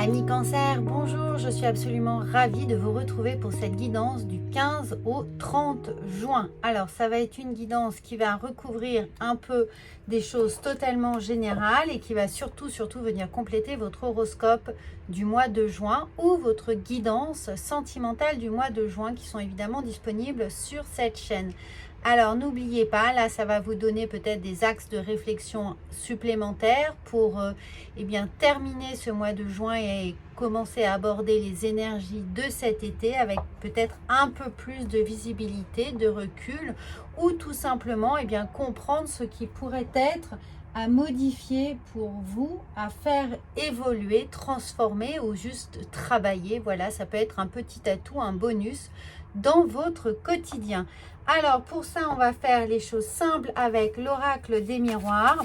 Amis Cancer, bonjour, je suis absolument ravie de vous retrouver pour cette guidance du 15 au 30 juin. Alors ça va être une guidance qui va recouvrir un peu des choses totalement générales et qui va surtout venir compléter votre horoscope du mois de juin ou votre guidance sentimentale du mois de juin qui sont évidemment disponibles sur cette chaîne. Alors n'oubliez pas, là ça va vous donner peut-être des axes de réflexion supplémentaires pour terminer ce mois de juin et commencer à aborder les énergies de cet été avec peut-être un peu plus de visibilité, de recul ou tout simplement comprendre ce qui pourrait être à modifier pour vous, à faire évoluer, transformer ou juste travailler. Voilà, ça peut être un petit atout, un bonus dans votre quotidien. Alors pour ça, on va faire les choses simples avec l'oracle des miroirs.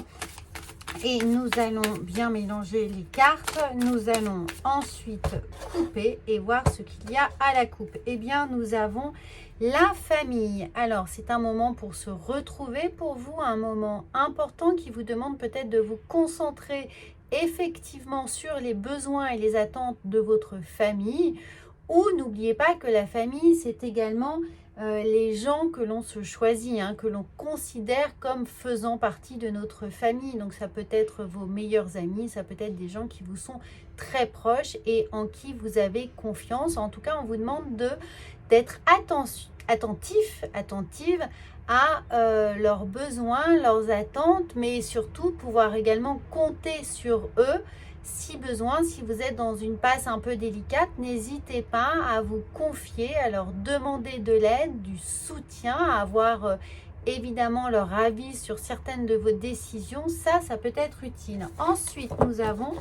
Et nous allons bien mélanger les cartes. Nous allons ensuite couper et voir ce qu'il y a à la coupe. Eh bien, nous avons la famille. Alors, c'est un moment pour se retrouver pour vous, un moment important qui vous demande peut-être de vous concentrer effectivement sur les besoins et les attentes de votre famille. Ou n'oubliez pas que la famille, c'est également les gens que l'on se choisit, que l'on considère comme faisant partie de notre famille. Donc ça peut être vos meilleurs amis, ça peut être des gens qui vous sont très proches et en qui vous avez confiance. En tout cas, on vous demande d'être attentive à leurs besoins, leurs attentes, mais surtout pouvoir également compter sur eux. Si besoin, si vous êtes dans une passe un peu délicate, n'hésitez pas à vous confier, à leur demander de l'aide, du soutien, à avoir évidemment leur avis sur certaines de vos décisions. Ça peut être utile. Ensuite, nous avons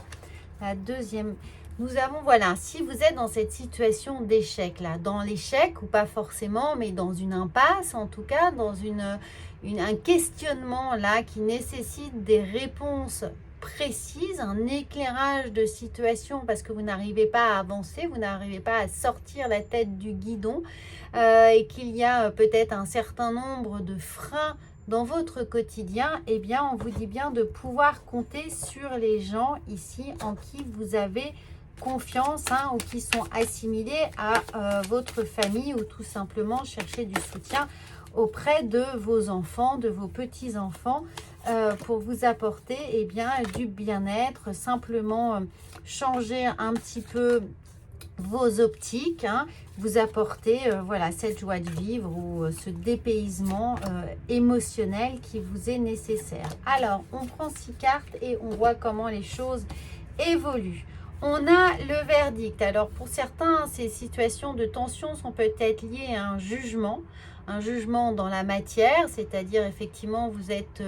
la deuxième. Nous avons, voilà, si vous êtes dans cette situation d'échec, là, dans l'échec, ou pas forcément, mais dans une impasse, en tout cas, dans un questionnement, là, qui nécessite des réponses précise, un éclairage de situation parce que vous n'arrivez pas à avancer, vous n'arrivez pas à sortir la tête du guidon et qu'il y a peut-être un certain nombre de freins dans votre quotidien, eh bien on vous dit bien de pouvoir compter sur les gens ici en qui vous avez confiance ou qui sont assimilés à votre famille ou tout simplement chercher du soutien auprès de vos enfants, de vos petits-enfants pour vous apporter du bien-être, simplement changer un petit peu vos optiques, vous apporter cette joie de vivre ou ce dépaysement émotionnel qui vous est nécessaire. Alors, on prend 6 cartes et on voit comment les choses évoluent. On a le verdict. Alors, pour certains, ces situations de tension sont peut-être liées à un jugement dans la matière, c'est-à-dire effectivement, vous êtes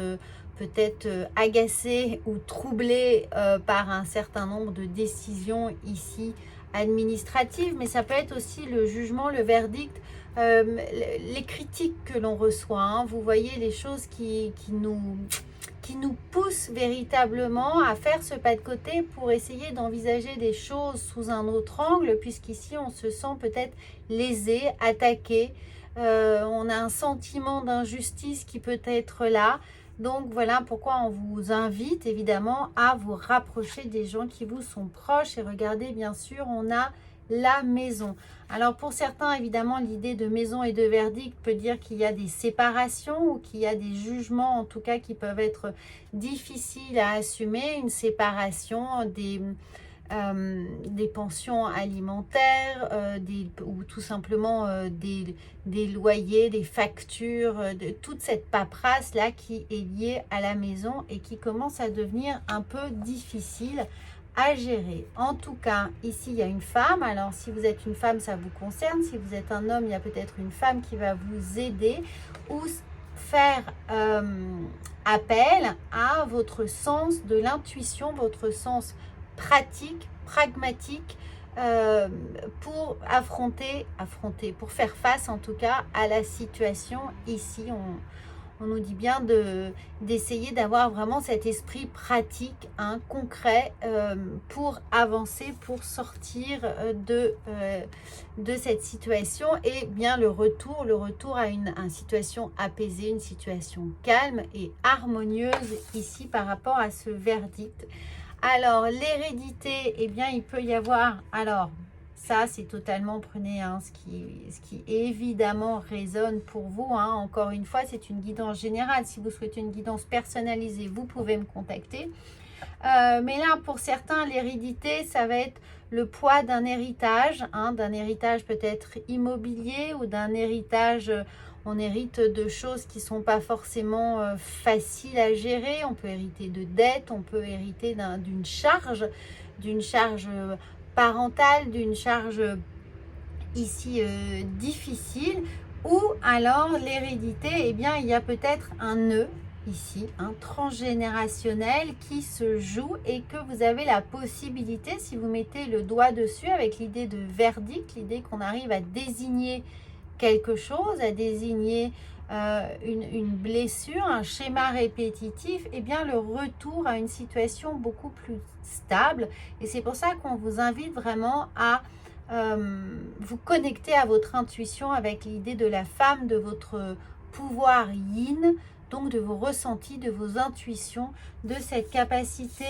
peut-être agacé ou troublé par un certain nombre de décisions ici administratives, mais ça peut être aussi le jugement, le verdict, les critiques que l'on reçoit. Vous voyez les choses qui nous poussent véritablement à faire ce pas de côté pour essayer d'envisager des choses sous un autre angle, puisqu'ici on se sent peut-être lésé, attaqué. On a un sentiment d'injustice qui peut être là. Donc voilà pourquoi on vous invite évidemment à vous rapprocher des gens qui vous sont proches. Et regardez, bien sûr, on a la maison. Alors pour certains, évidemment, l'idée de maison et de verdict peut dire qu'il y a des séparations ou qu'il y a des jugements, en tout cas, qui peuvent être difficiles à assumer. Une séparation, des pensions alimentaires ou tout simplement des loyers, des factures, de toute cette paperasse là qui est liée à la maison et qui commence à devenir un peu difficile à gérer. En tout cas, ici il y a une femme. Alors si vous êtes une femme, ça vous concerne. Si vous êtes un homme, il y a peut-être une femme qui va vous aider ou faire appel à votre sens de l'intuition, votre sens pratique, pragmatique pour pour faire face en tout cas à la situation. Ici, on nous dit bien d'essayer d'avoir vraiment cet esprit pratique, concret pour avancer, pour sortir de cette situation et bien le retour à une situation apaisée, une situation calme et harmonieuse ici par rapport à ce verdict. Alors, l'hérédité, eh bien, il peut y avoir... Alors, ça, c'est totalement, prenez ce qui évidemment résonne pour vous. Encore une fois, c'est une guidance générale. Si vous souhaitez une guidance personnalisée, vous pouvez me contacter. Mais là, pour certains, l'hérédité, ça va être le poids d'un héritage peut-être immobilier ou d'un héritage, on hérite de choses qui ne sont pas forcément faciles à gérer. On peut hériter de dettes, on peut hériter d'une charge parentale, d'une charge ici difficile, ou alors l'hérédité, eh bien, il y a peut-être un nœud ici, un transgénérationnel qui se joue et que vous avez la possibilité, si vous mettez le doigt dessus avec l'idée de verdict, l'idée qu'on arrive à désigner quelque chose, à désigner une blessure, un schéma répétitif, et bien le retour à une situation beaucoup plus stable. Et c'est pour ça qu'on vous invite vraiment à vous connecter à votre intuition avec l'idée de la femme, de votre pouvoir yin, donc de vos ressentis, de vos intuitions, de cette capacité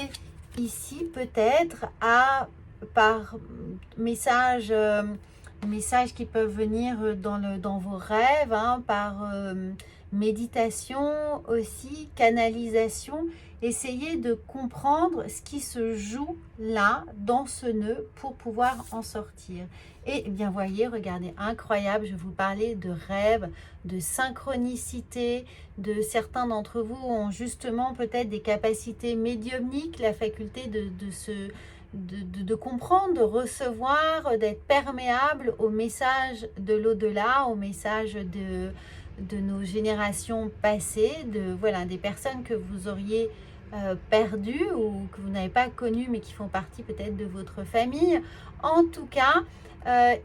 ici peut-être à, par messages qui peuvent venir dans vos rêves, par méditation aussi, canalisation, essayez de comprendre ce qui se joue là, dans ce nœud, pour pouvoir en sortir. Et bien, voyez, regardez, incroyable, je vous parlais de rêves, de synchronicité, de certains d'entre vous ont justement peut-être des capacités médiumniques, la faculté de comprendre, de recevoir, d'être perméable aux messages de l'au-delà, aux messages de nos générations passées, des personnes que vous auriez perdues ou que vous n'avez pas connues mais qui font partie peut-être de votre famille. En tout cas,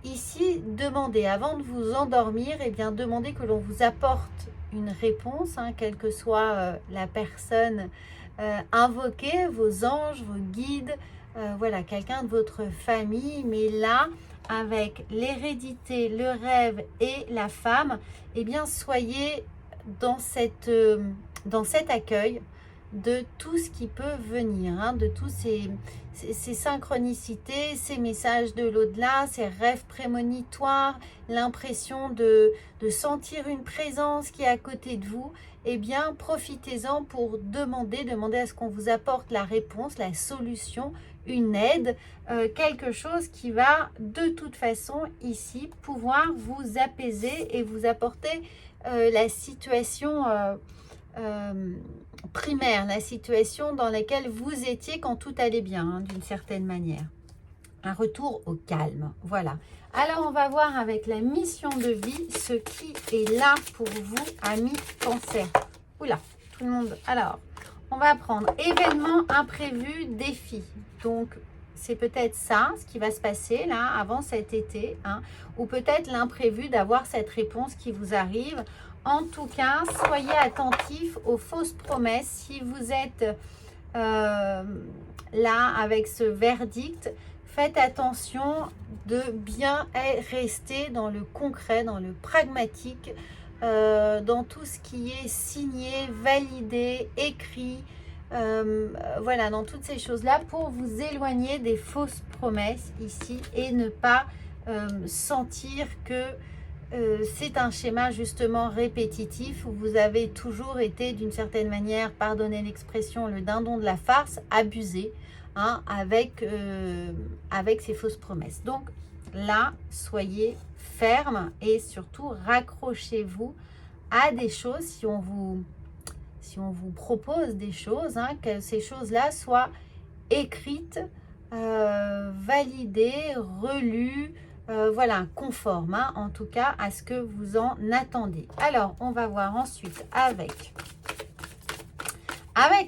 ici, demandez avant de vous endormir, et bien demandez que l'on vous apporte une réponse, quelle que soit la personne invoquée, vos anges, vos guides, quelqu'un de votre famille, mais là, avec l'hérédité, le rêve et la femme, eh bien, soyez dans cet accueil de tout ce qui peut venir, de tous ces synchronicités, ces messages de l'au-delà, ces rêves prémonitoires, l'impression de sentir une présence qui est à côté de vous. Eh bien, profitez-en pour demander à ce qu'on vous apporte la réponse, la solution, une aide, quelque chose qui va de toute façon ici pouvoir vous apaiser et vous apporter la situation primaire, la situation dans laquelle vous étiez quand tout allait bien, d'une certaine manière. Un retour au calme, voilà. Alors, on va voir avec la mission de vie ce qui est là pour vous, amis Cancer. Oula, tout le monde. Alors, on va prendre événement imprévu, défi. Donc, c'est peut-être ça, ce qui va se passer là, avant cet été, ou peut-être l'imprévu d'avoir cette réponse qui vous arrive. En tout cas, soyez attentifs aux fausses promesses. Si vous êtes là avec ce verdict, faites attention de bien rester dans le concret, dans le pragmatique, dans tout ce qui est signé, validé, écrit, dans toutes ces choses-là, pour vous éloigner des fausses promesses ici et ne pas sentir que c'est un schéma justement répétitif où vous avez toujours été d'une certaine manière, pardonnez l'expression, le dindon de la farce, abusé avec ces fausses promesses. Donc là, soyez ferme et surtout raccrochez-vous à des choses si on vous propose des choses, que ces choses-là soient écrites, validées, relues, conforme en tout cas à ce que vous en attendez. Alors, on va voir ensuite avec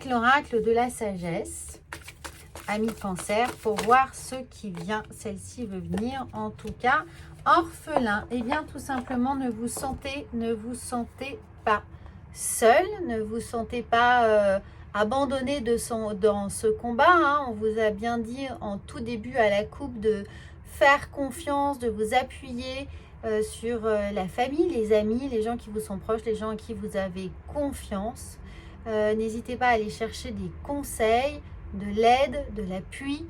l'oracle de la sagesse, ami Cancer, pour voir ce qui vient. Celle-ci veut venir en tout cas. Orphelin, et bien tout simplement ne vous sentez pas seul, ne vous sentez pas abandonné dans ce combat. On vous a bien dit en tout début à la coupe de faire confiance, de vous appuyer sur la famille, les amis, les gens qui vous sont proches, les gens en qui vous avez confiance. N'hésitez pas à aller chercher des conseils, de l'aide, de l'appui,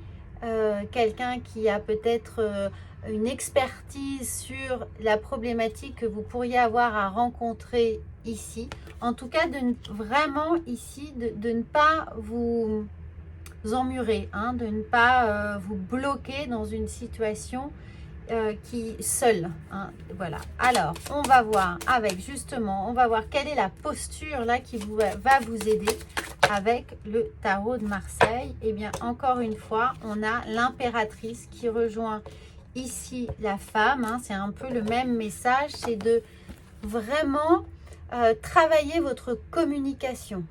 quelqu'un qui a peut-être une expertise sur la problématique que vous pourriez avoir à rencontrer ici. En tout cas, vraiment ici, de ne pas vous emmurer, hein, de ne pas vous bloquer dans une situation qui seule, hein, voilà. Alors on va voir avec justement, on va voir quelle est la posture là qui va vous aider avec le tarot de Marseille. Et bien encore une fois, on a l'impératrice qui rejoint ici la femme, hein, c'est un peu le même message, c'est de vraiment travailler votre communication.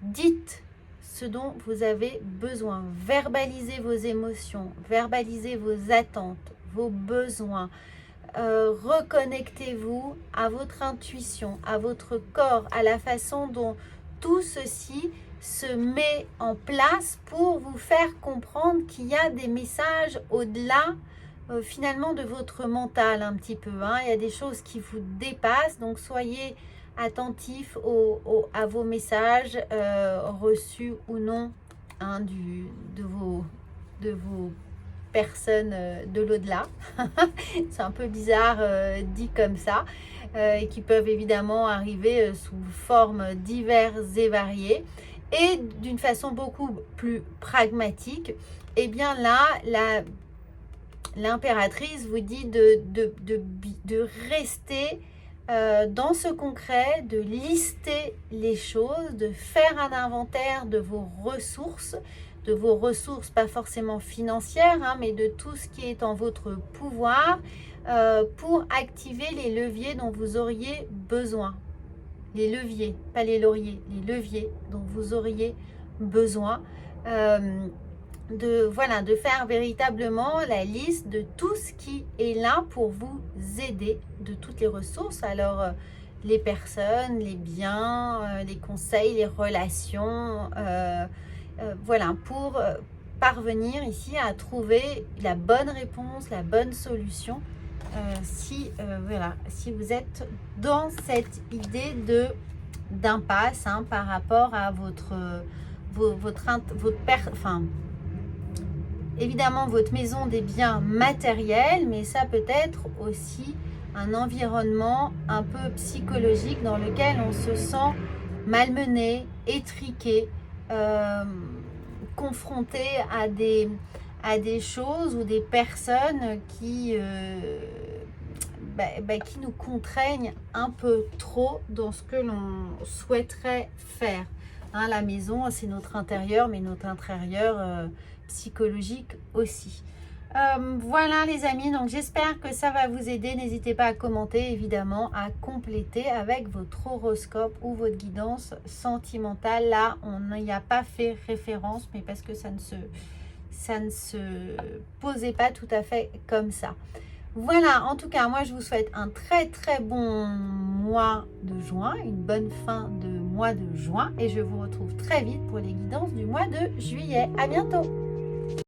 Dites ce dont vous avez besoin, verbalisez vos émotions, verbalisez vos attentes, vos besoins, reconnectez-vous à votre intuition, à votre corps, à la façon dont tout ceci se met en place pour vous faire comprendre qu'il y a des messages au-delà finalement de votre mental un petit peu, hein. Il y a des choses qui vous dépassent, donc soyez attentifs à vos messages reçus ou non, hein, de vos personnes de l'au-delà. C'est un peu bizarre dit comme ça, et qui peuvent évidemment arriver sous formes diverses et variées. Et d'une façon beaucoup plus pragmatique, et bien là, l'impératrice vous dit de rester dans ce concret, de lister les choses, de faire un inventaire de vos ressources, pas forcément financières, hein, mais de tout ce qui est en votre pouvoir pour activer les leviers dont vous auriez besoin. Les leviers, pas les lauriers, les leviers dont vous auriez besoin. De faire véritablement la liste de tout ce qui est là pour vous aider, de toutes les ressources. Alors, les personnes, les biens, les conseils, les relations, voilà, pour parvenir ici à trouver la bonne réponse, la bonne solution. Si vous êtes dans cette idée d'impasse, hein, par rapport à évidemment votre maison des biens matériels, mais ça peut être aussi un environnement un peu psychologique dans lequel on se sent malmené, étriqué, confronté à des choses ou des personnes qui nous contraignent un peu trop dans ce que l'on souhaiterait faire. Hein, la maison, c'est notre intérieur, mais notre intérieur psychologique aussi. Voilà les amis, donc j'espère que ça va vous aider. N'hésitez pas à commenter, évidemment, à compléter avec votre horoscope ou votre guidance sentimentale. Là, on n'y a pas fait référence, mais parce que ça ne se posait pas tout à fait comme ça. Voilà, en tout cas, moi je vous souhaite un très très bon mois de juin, une bonne fin de mois de juin, et je vous retrouve très vite pour les guidances du mois de juillet. À bientôt!